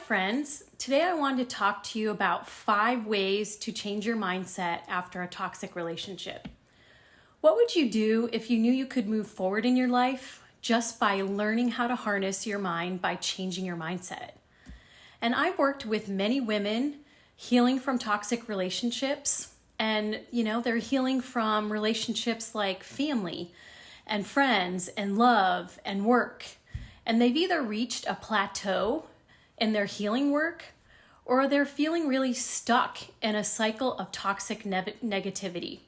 friends. Today I wanted to talk to you about 5 ways to change your mindset after a toxic relationship. What would you do if you knew you could move forward in your life just by learning how to harness your mind by changing your mindset? And I've worked with many women healing from toxic relationships, and they're healing from relationships like family and friends and love and work. And they've either reached a plateau in their healing work, or they're feeling really stuck in a cycle of toxic negativity.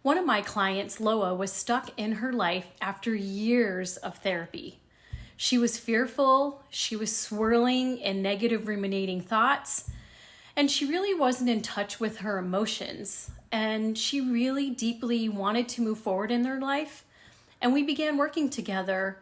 One of my clients, Loa, was stuck in her life after years of therapy. She was fearful, she was swirling in negative ruminating thoughts, and she really wasn't in touch with her emotions. And she really deeply wanted to move forward in her life. And we began working together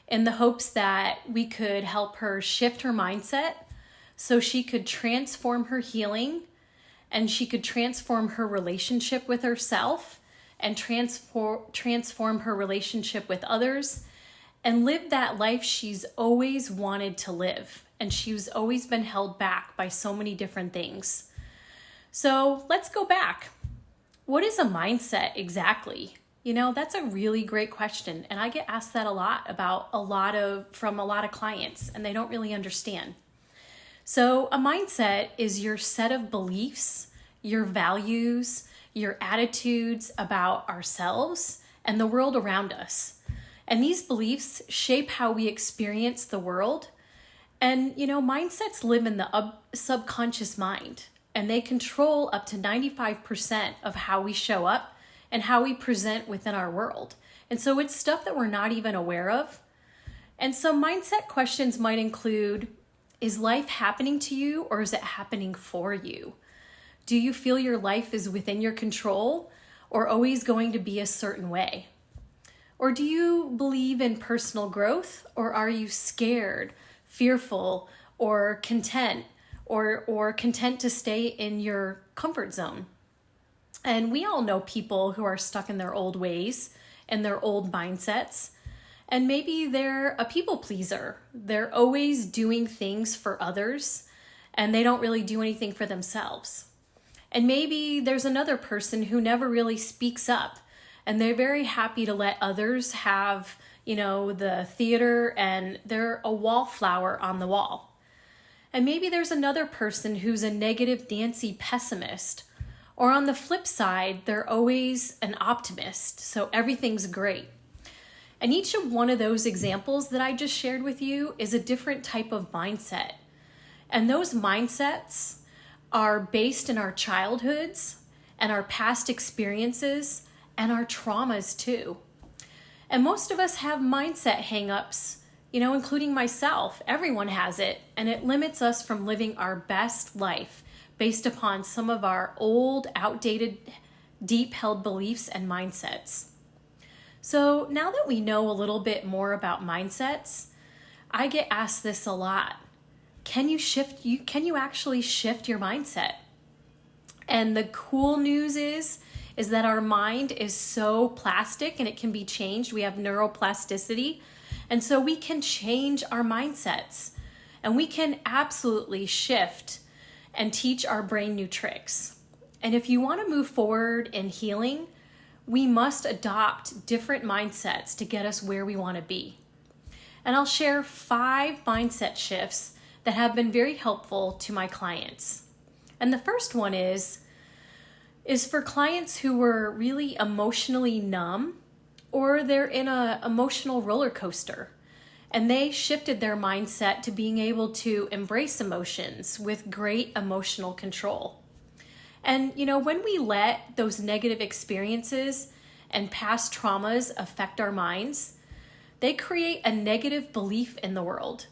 in the hopes that we could help her shift her mindset so she could transform her healing and she could transform her relationship with herself and transform her relationship with others and live that life she's always wanted to live. And she's always been held back by so many different things. So let's go back. What is a mindset exactly? That's a really great question. And I get asked that a lot from a lot of clients, and they don't really understand. So a mindset is your set of beliefs, your values, your attitudes about ourselves and the world around us. And these beliefs shape how we experience the world. And, mindsets live in the subconscious mind, and they control up to 95% of how we show up and how we present within our world. And so it's stuff that we're not even aware of. And some mindset questions might include, is life happening to you or is it happening for you? Do you feel your life is within your control or always going to be a certain way? Or do you believe in personal growth, or are you scared, fearful, or content, or content to stay in your comfort zone? And we all know people who are stuck in their old ways and their old mindsets. And maybe they're a people pleaser. They're always doing things for others and they don't really do anything for themselves. And maybe there's another person who never really speaks up and they're very happy to let others have, the theater, and they're a wallflower on the wall. And maybe there's another person who's a negative Nancy pessimist. Or on the flip side, they're always an optimist, so everything's great. And each of one of those examples that I just shared with you is a different type of mindset. And those mindsets are based in our childhoods and our past experiences and our traumas too. And most of us have mindset hangups, including myself. Everyone has it, and it limits us from living our best life based upon some of our old, outdated, deep-held beliefs and mindsets. So now that we know a little bit more about mindsets, I get asked this a lot. Can you actually shift your mindset? And the cool news is that our mind is so plastic and it can be changed. We have neuroplasticity. And so we can change our mindsets, and we can absolutely shift and teach our brain new tricks. And if you want to move forward in healing, we must adopt different mindsets to get us where we want to be. And I'll share 5 mindset shifts that have been very helpful to my clients. And the first one is for clients who were really emotionally numb, or they're in an emotional roller coaster. And they shifted their mindset to being able to embrace emotions with great emotional control. And, when we let those negative experiences and past traumas affect our minds, they create a negative belief in the world.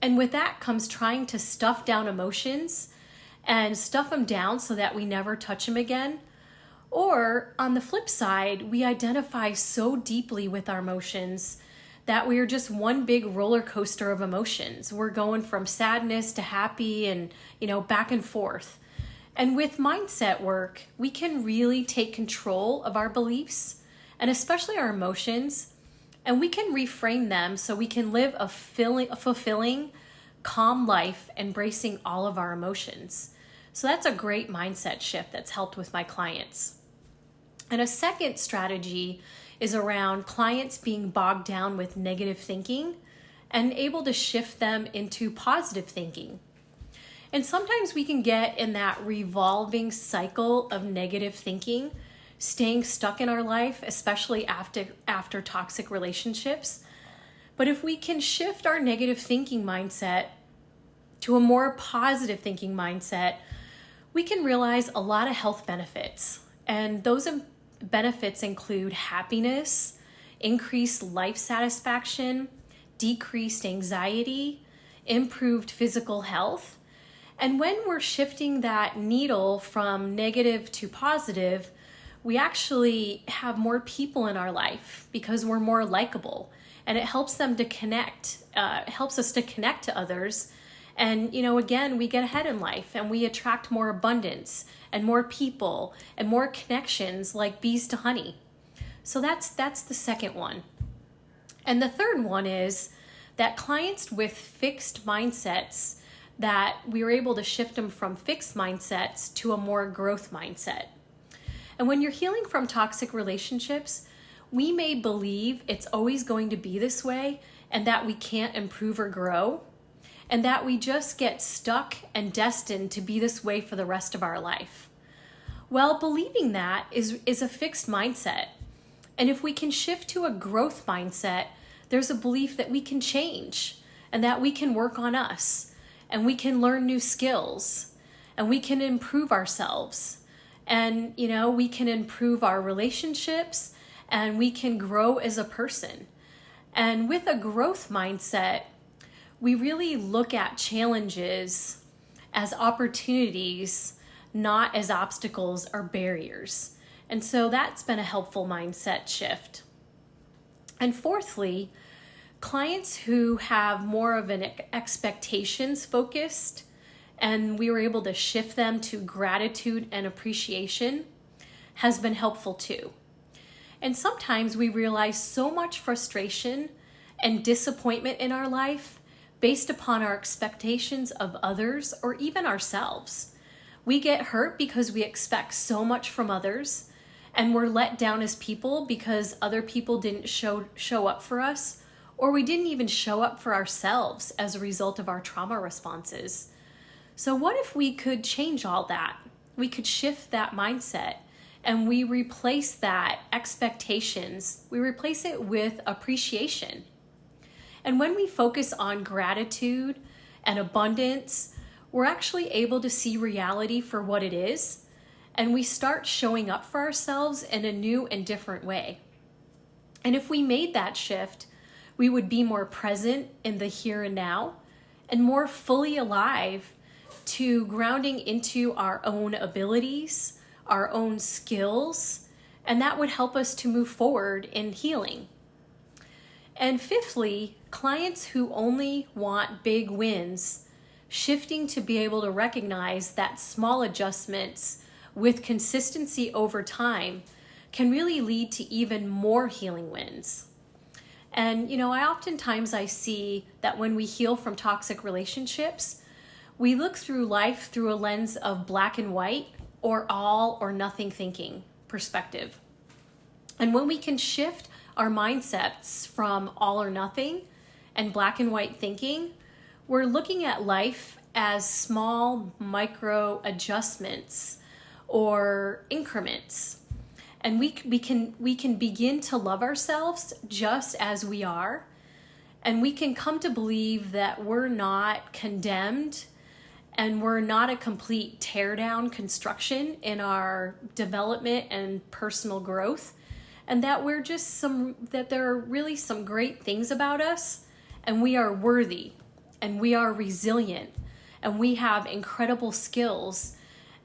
And with that comes trying to stuff down emotions and stuff them down so that we never touch them again. Or on the flip side, we identify so deeply with our emotions that we are just one big roller coaster of emotions. We're going from sadness to happy and, back and forth. And with mindset work, we can really take control of our beliefs and especially our emotions, and we can reframe them so we can live a fulfilling, calm life, embracing all of our emotions. So that's a great mindset shift that's helped with my clients. And a second strategy is around clients being bogged down with negative thinking and able to shift them into positive thinking. And sometimes we can get in that revolving cycle of negative thinking, staying stuck in our life, especially after toxic relationships. But if we can shift our negative thinking mindset to a more positive thinking mindset, we can realize a lot of health benefits. And those benefits include happiness, increased life satisfaction, decreased anxiety, improved physical health. And when we're shifting that needle from negative to positive, we actually have more people in our life because we're more likable, and it helps them to connect, helps us to connect to others. And, again, we get ahead in life and we attract more abundance and more people and more connections like bees to honey. So that's the second one. And the third one is that clients with fixed mindsets, that we were able to shift them from fixed mindsets to a more growth mindset. And when you're healing from toxic relationships, we may believe it's always going to be this way and that we can't improve or grow, and that we just get stuck and destined to be this way for the rest of our life. Well, believing that is a fixed mindset. And if we can shift to a growth mindset, there's a belief that we can change and that we can work on us and we can learn new skills and we can improve ourselves. And, we can improve our relationships and we can grow as a person. And with a growth mindset, we really look at challenges as opportunities, not as obstacles or barriers. And so that's been a helpful mindset shift. And fourthly, clients who have more of an expectations focused, and we were able to shift them to gratitude and appreciation, has been helpful too. And sometimes we realize so much frustration and disappointment in our life based upon our expectations of others or even ourselves. We get hurt because we expect so much from others, and we're let down as people because other people didn't show up for us, or we didn't even show up for ourselves as a result of our trauma responses. So what if we could change all that? We could shift that mindset and we replace that expectations, we replace it with appreciation. And when we focus on gratitude and abundance, we're actually able to see reality for what it is, and we start showing up for ourselves in a new and different way. And if we made that shift, we would be more present in the here and now and more fully alive to grounding into our own abilities, our own skills, and that would help us to move forward in healing. And fifthly, clients who only want big wins, shifting to be able to recognize that small adjustments with consistency over time can really lead to even more healing wins. And, I see that when we heal from toxic relationships, we look through life through a lens of black and white or all or nothing thinking perspective. And when we can shift our mindsets from all or nothing and black and white thinking, we're looking at life as small micro adjustments or increments. And we can begin to love ourselves just as we are. And we can come to believe that we're not condemned and we're not a complete teardown construction in our development and personal growth. And that that there are really some great things about us, and we are worthy, and we are resilient, and we have incredible skills,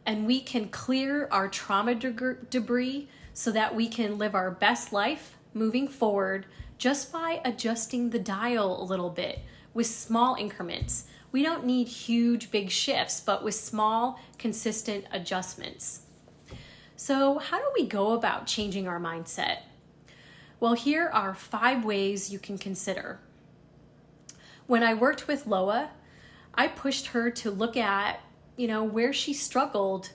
and we can clear our trauma debris so that we can live our best life moving forward just by adjusting the dial a little bit with small increments. We don't need huge, big shifts, but with small, consistent adjustments. So how do we go about changing our mindset? Well, here are 5 ways you can consider. When I worked with Loa, I pushed her to look at, where she struggled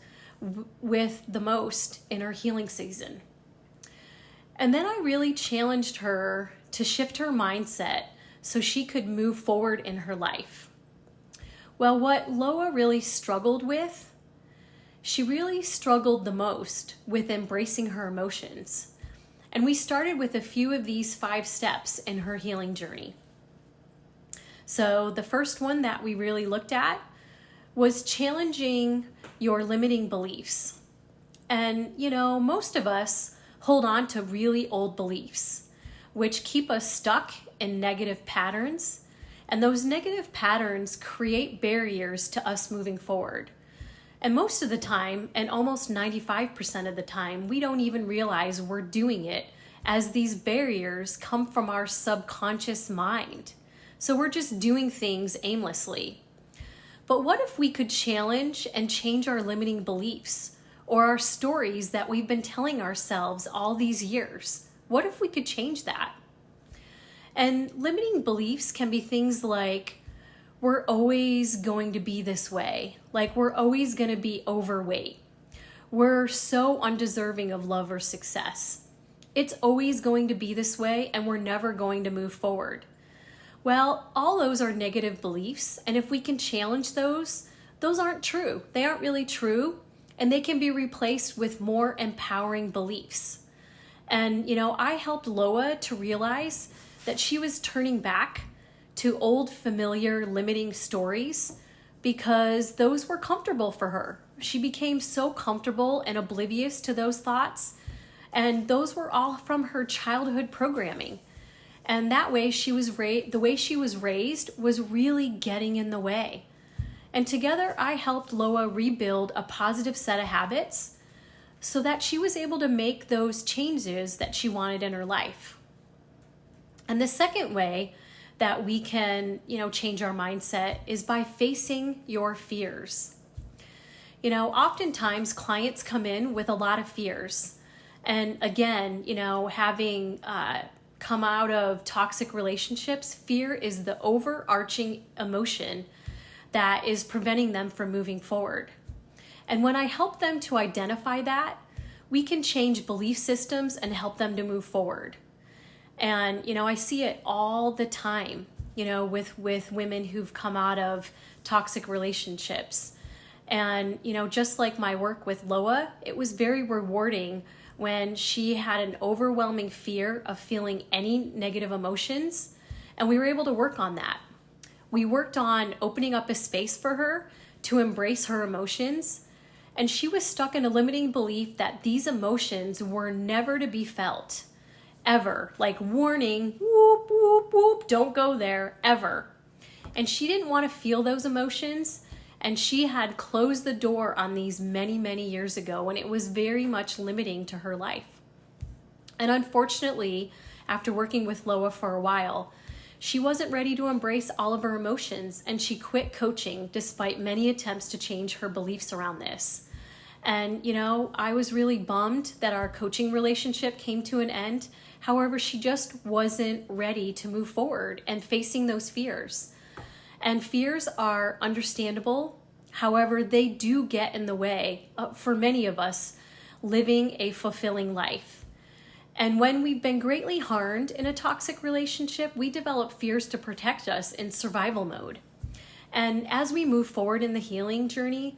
with the most in her healing season. And then I really challenged her to shift her mindset so she could move forward in her life. Well, what Loa really struggled with, she really struggled the most with embracing her emotions. And we started with a few of these 5 steps in her healing journey. So the first one that we really looked at was challenging your limiting beliefs. And, most of us hold on to really old beliefs, which keep us stuck in negative patterns. And those negative patterns create barriers to us moving forward. And most of the time, and almost 95% of the time, we don't even realize we're doing it, as these barriers come from our subconscious mind. So we're just doing things aimlessly. But what if we could challenge and change our limiting beliefs or our stories that we've been telling ourselves all these years? What if we could change that? And limiting beliefs can be things like, we're always going to be this way. Like, we're always going to be overweight. We're so undeserving of love or success. It's always going to be this way, and we're never going to move forward. Well, all those are negative beliefs, and if we can challenge those aren't true. They aren't really true, and they can be replaced with more empowering beliefs. And, I helped Loa to realize that she was turning back to old familiar limiting stories because those were comfortable for her. She became so comfortable and oblivious to those thoughts, and those were all from her childhood programming. And that way the way she was raised was really getting in the way. And together I helped Loa rebuild a positive set of habits so that she was able to make those changes that she wanted in her life. And the second way that we can, change our mindset is by facing your fears. Oftentimes clients come in with a lot of fears. And again, having come out of toxic relationships, fear is the overarching emotion that is preventing them from moving forward. And when I help them to identify that, we can change belief systems and help them to move forward. And, I see it all the time, with women who've come out of toxic relationships. And, just like my work with Loa, it was very rewarding when she had an overwhelming fear of feeling any negative emotions. And we were able to work on that. We worked on opening up a space for her to embrace her emotions. And she was stuck in a limiting belief that these emotions were never to be felt. Ever. Like, warning, whoop, whoop, whoop, don't go there, ever. And she didn't want to feel those emotions, and she had closed the door on these many, many years ago, and it was very much limiting to her life. And unfortunately, after working with Loa for a while, she wasn't ready to embrace all of her emotions, and she quit coaching despite many attempts to change her beliefs around this. And, I was really bummed that our coaching relationship came to an end. However, she just wasn't ready to move forward and facing those fears. And fears are understandable. However, they do get in the way for many of us living a fulfilling life. And when we've been greatly harmed in a toxic relationship, we develop fears to protect us in survival mode. And as we move forward in the healing journey,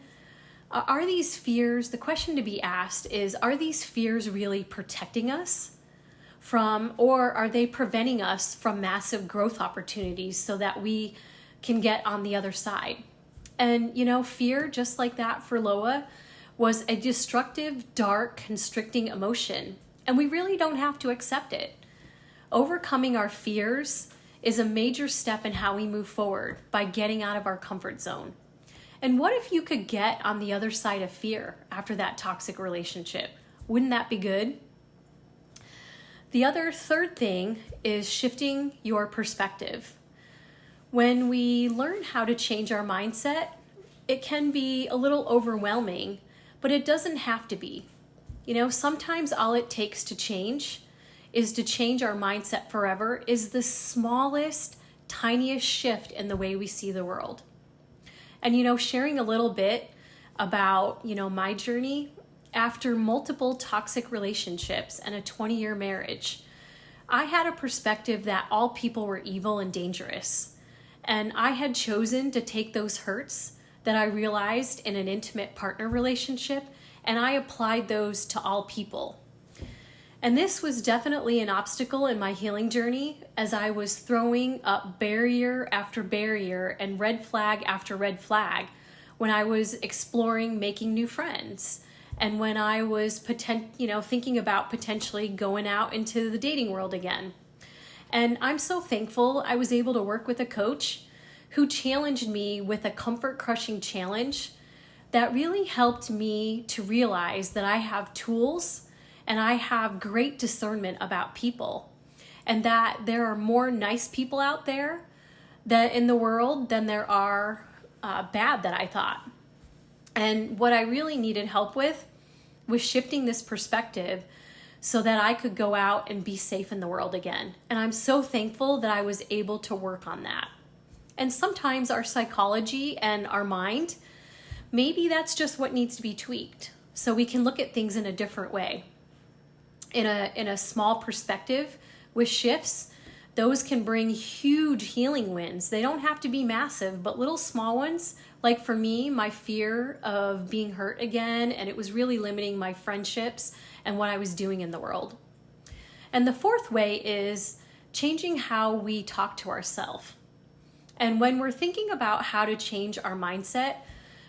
are these fears, the question to be asked is, are these fears really protecting us from, or are they preventing us from massive growth opportunities so that we can get on the other side? And, fear, just like that for Loa, was a destructive, dark, constricting emotion. And we really don't have to accept it. Overcoming our fears is a major step in how we move forward by getting out of our comfort zone. And what if you could get on the other side of fear after that toxic relationship? Wouldn't that be good? The third thing is shifting your perspective. When we learn how to change our mindset, it can be a little overwhelming, but it doesn't have to be. Sometimes all it takes to change our mindset forever is the smallest, tiniest shift in the way we see the world. And, sharing a little bit about, my journey after multiple toxic relationships and a 20-year marriage, I had a perspective that all people were evil and dangerous. And I had chosen to take those hurts that I realized in an intimate partner relationship, and I applied those to all people. And this was definitely an obstacle in my healing journey as I was throwing up barrier after barrier and red flag after red flag when I was exploring making new friends and when I was thinking about potentially going out into the dating world again. And I'm so thankful I was able to work with a coach who challenged me with a comfort-crushing challenge that really helped me to realize that I have tools and I have great discernment about people, and that there are more nice people out there that in the world than there are bad that I thought. And what I really needed help with was shifting this perspective so that I could go out and be safe in the world again. And I'm so thankful that I was able to work on that. And sometimes our psychology and our mind, maybe that's just what needs to be tweaked so we can look at things in a different way. In a small perspective with shifts, those can bring huge healing wins. They don't have to be massive, but little small ones. Like for me, my fear of being hurt again, and it was really limiting my friendships and what I was doing in the world. And the fourth way is changing how we talk to ourselves. And when we're thinking about how to change our mindset,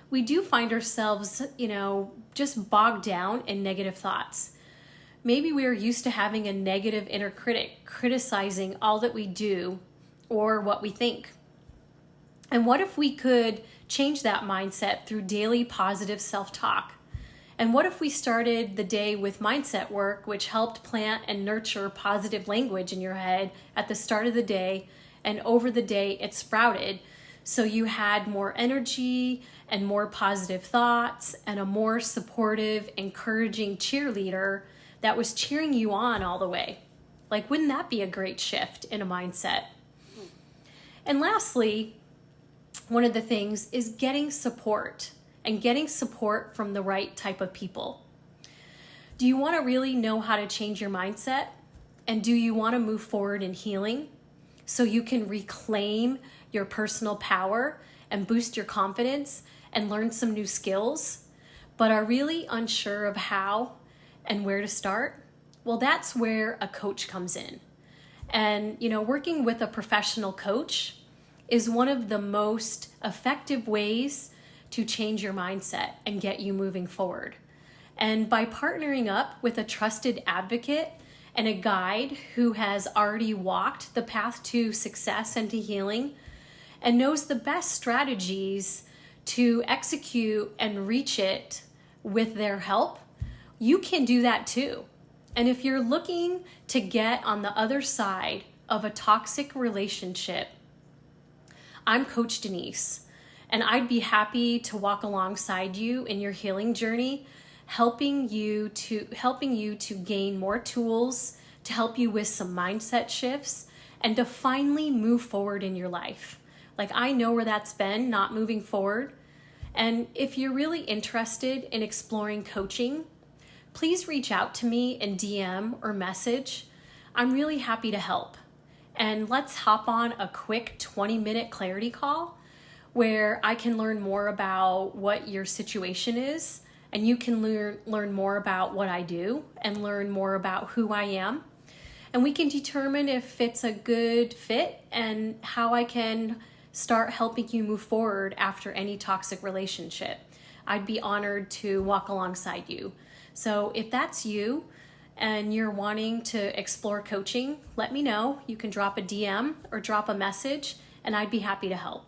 we do find ourselves, just bogged down in negative thoughts. Maybe we are used to having a negative inner critic criticizing all that we do or what we think. And what if we could change that mindset through daily positive self-talk? And what if we started the day with mindset work, which helped plant and nurture positive language in your head at the start of the day, and over the day it sprouted, so you had more energy and more positive thoughts and a more supportive, encouraging cheerleader that was cheering you on all the way. Like, wouldn't that be a great shift in a mindset? And lastly, one of the things is getting support and getting support from the right type of people. Do you want to really know how to change your mindset? And do you want to move forward in healing so you can reclaim your personal power and boost your confidence and learn some new skills, but are really unsure of how and where to start? Well, that's where a coach comes in. And, working with a professional coach is one of the most effective ways to change your mindset and get you moving forward. And by partnering up with a trusted advocate and a guide who has already walked the path to success and to healing and knows the best strategies to execute and reach it with their help, you can do that too. And if you're looking to get on the other side of a toxic relationship, I'm Coach Denise, and I'd be happy to walk alongside you in your healing journey, helping you to gain more tools, to help you with some mindset shifts, and to finally move forward in your life. Like, I know where that's been, not moving forward. And if you're really interested in exploring coaching, please reach out to me in DM or message. I'm really happy to help. And let's hop on a quick 20-minute clarity call where I can learn more about what your situation is, and you can learn more about what I do and learn more about who I am. And we can determine if it's a good fit and how I can start helping you move forward after any toxic relationship. I'd be honored to walk alongside you. So if that's you and you're wanting to explore coaching, let me know. You can drop a DM or drop a message, and I'd be happy to help.